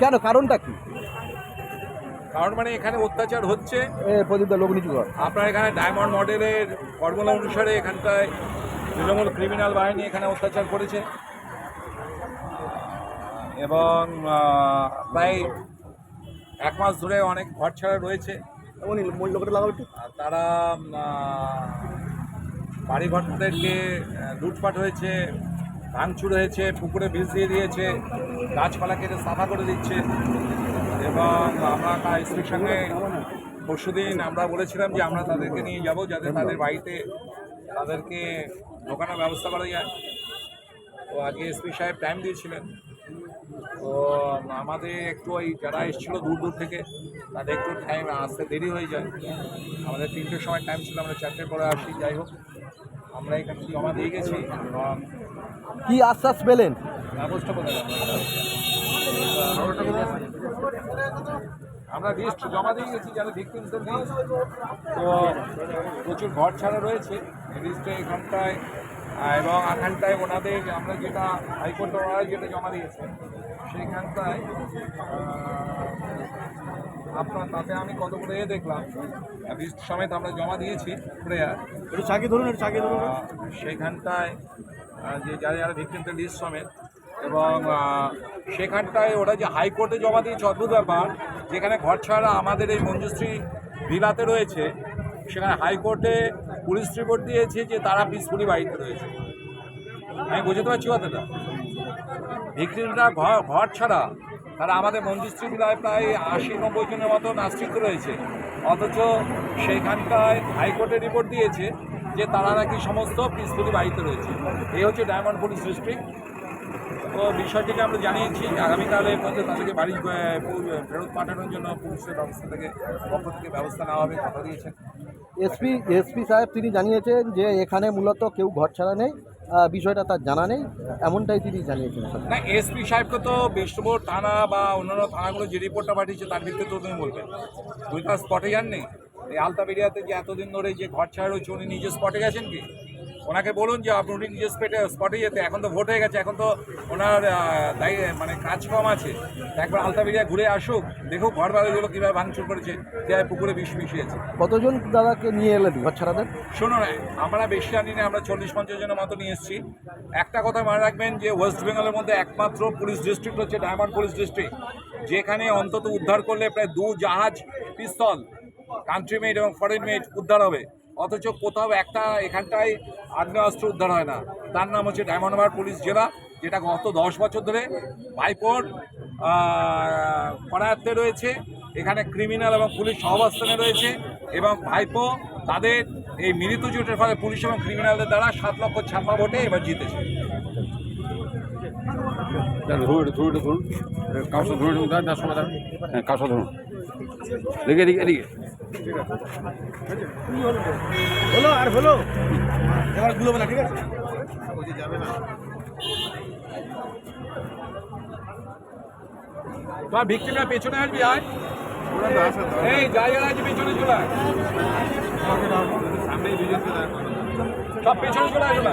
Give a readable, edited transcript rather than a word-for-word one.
কেন, কারণটা কি? কারণ মানে এখানে অত্যাচার হচ্ছে। প্রদীপদা লোক নিচু কর। আপনার এখানে ডায়মন্ড মডেলের ফর্মুলা অনুসারে এখানটায় তৃণমূল ক্রিমিনাল বাহিনী এখানে অত্যাচার করেছে এবং প্রায় 1 মাস ধরে অনেক ঘর ছাড়া রয়েছে। আর তারা বাড়িঘরদেরকে লুটপাট হয়েছে, ভাঙচুর হয়েছে, পুকুরে বিষ দিয়ে দিয়েছে, গাছপালা কেটে সাফা করে দিচ্ছে। এবং আমরা এসপির সঙ্গে পরশুদিন আমরা বলেছিলাম যে আমরা তাদেরকে নিয়ে যাব, যাতে তাদের বাড়িতে তাদেরকে ঢোকানোর ব্যবস্থা করা যায়। তো আজকে এসপি সাহেব টাইম দিয়েছিলেন। তো আমাদের একটু ওই যারা এসেছিলো দূর দূর থেকে তাদের একটু টাইম আসতে দেরি হয়ে যায়। আমাদের 3টের সময় টাইম ছিল, আমরা 4টের পরে আসি। যাই হোক, আমরা এখানে জমা দিয়ে গেছি। কি আশ্বাস পেলেন? ব্যবস্থা করে আমরা লিস্ট জমা দিয়ে গেছি যারা ভিকটিমসের লিস্ট। তো প্রচুর ঘর ছাড়া রয়েছে লিস্টে এখানটায় এবং এখানটায় ওনাদের আমরা যেটা হাইকোর্ট ওনারা যেটা জমা দিয়েছে সেইখানটায় আপনার তাতে আমি কতগুলো দেখলাম লিস্ট সমেত আমরা জমা দিয়েছি প্রেয়ার। সেইখানটায় যে যারা যারা ভিকটিমসের লিস্ট সমেত এবং সেখানটায় ওরা যে হাইকোর্টে জমা দিয়েছে অদ্ভুত ব্যাপার, যেখানে ঘর ছাড়া আমাদের এই মঞ্জুশ্রী ভিলাতে রয়েছে, সেখানে হাইকোর্টে পুলিশ রিপোর্ট দিয়েছে যে তারা পিসফুলি বাড়িতে রয়েছে। আমি বুঝতে পারছি কথাটা। ভিকটিমরা ঘর ছাড়া তারা আমাদের মঞ্জুশ্রী ভিলায় প্রায় 80-90 জনের মতো নাস্তিক রয়েছে, অথচ সেইখানটায় হাইকোর্টে রিপোর্ট দিয়েছে যে তারা নাকি সমস্ত পিসফুলি বাড়িতে রয়েছে। এই হচ্ছে ডায়মন্ড পুলিশ ডিস্ট্রিক্ট। তো বিষয়টিকে আমরা জানিয়েছি, আগামীকালের মধ্যে তাদেরকে বাড়ি ফেরত পাঠানোর জন্য পুলিশের ব্যবস্থা থেকে পক্ষ থেকে ব্যবস্থা নেওয়া হবে, কথা দিয়েছেন। এসপি সাহেব তিনি জানিয়েছেন যে এখানে মূলত কেউ ঘর ছাড়া নেই, বিষয়টা তার জানা নেই, এমনটাই তিনি জানিয়েছেন। না, এসপি সাহেবকে তো বিষ্ণুপুর থানা বা অন্যান্য থানাগুলো যে রিপোর্টটা পাঠিয়েছে তার ভিত্তিতে তো তুমি বলবেন। তুই তার স্পটে যাননি? এই আলতাবেরিয়াতে যে এতদিন ধরে যে ঘর ছাড়া রয়েছে উনি নিজে স্পটে গেছেন কি? ওনাকে বলুন যে আপনি উনি নিজে স্পটে যেতে। এখন তো ভোট হয়ে গেছে, এখন তো ওনার মানে কাজ কম আছে। একবার আলতাবেরিয়া ঘুরে আসুক, দেখুক ঘর বাড়িগুলো কীভাবে ভাঙচুর করেছে, কীভাবে পুকুরে বিষ মিশিয়েছে। কতজন দাদাকে নিয়ে এলেন ঘর ছাড়াদের? শোনো না, আমরা বেশি আনি না, আমরা 40-50 জনের মতো নিয়ে এসেছি। একটা কথা মনে রাখবেন যে ওয়েস্ট বেঙ্গলের মধ্যে একমাত্র পুলিশ ডিস্ট্রিক্ট হচ্ছে ডায়মন্ড পুলিশ ডিস্ট্রিক্ট, যেখানে অন্তত উদ্ধার করলে প্রায় 2 জাহাজ পিস্তল, কান্ট্রি মেড এবং ফরেন মেড উদ্ধার হবে, অথচ কোথাও একটা এখানটায় আগ্নেয়াস্ত্র উদ্ধার হয় না। তার নাম হচ্ছে ডায়মন্ড হারবার পুলিশ জেলা, যেটা গত 10 বছর ধরে ভাইপোর করায়ত্তে রয়েছে। এখানে ক্রিমিনাল এবং পুলিশ সহাবস্থানে রয়েছে এবং ভাইপো তাদের এই মিলিত জোটের ফলে পুলিশ এবং ক্রিমিনালদের দ্বারা 7 লক্ষ ছাপ্পা ভোটে এবার জিতেছে। কাউসা ধরুন, কাউসা ধরুন, এদিকে এদিকে এদিকে হলো আর হলো এবার গুলো না, ঠিক আছে? যাবে না তোমার ভিক্টিমরা পেছনে আসবি, আয় এই জায়গা আছে পেছনে চলে আয়, সব পেছনে চলে আসবে।